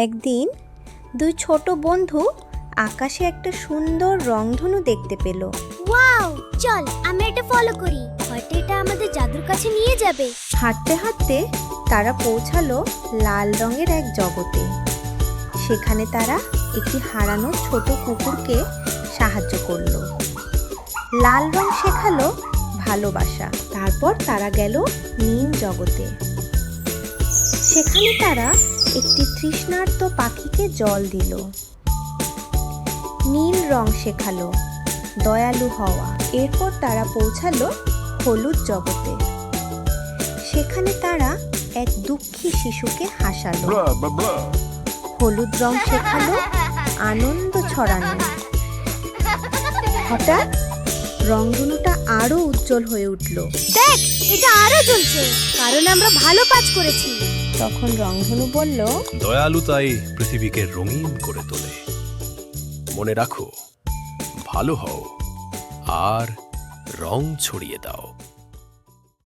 একদিন দুই ছোট বন্ধু আকাশে একটা সুন্দর রংধনু দেখতে পেল। ওয়াও, চল আমরা এটা ফলো করি, হয়তো এটা আমাদের জাদুর কাছে নিয়ে যাবে। হাঁটতে হাঁটতে তারা পৌঁছালো লাল রঙের এক জগতে। সেখানে তারা একটি হারানো ছোট কুকুরকে সাহায্য করলো। লাল রং শেখালো ভালোবাসা। তারপর তারা গেল নীল জগতে। সেখানে তারা একটি তৃষ্ণার্ত পাখিকে জল দিল। নীল রং শেখালো দয়ালু হওয়া। এরপর তারা পৌঁছালো হলুদ জগতে। সেখানে তারা এক দুঃখী শিশুকে হাসালো। হলুদ রং শেখালো আনন্দ ছড়ানো। হঠাৎ রংধনুটা আরো উজ্জ্বল হয়ে উঠল। দেখ, এটা আরো জ্বলছে, কারণ আমরা ভালো কাজ করেছি। তখন রংধনু বলল, দয়ালুতাই পৃথিবীকে রঙিন করে তোলে। মনে রাখো, ভালো হও আর রং ছড়িয়ে দাও।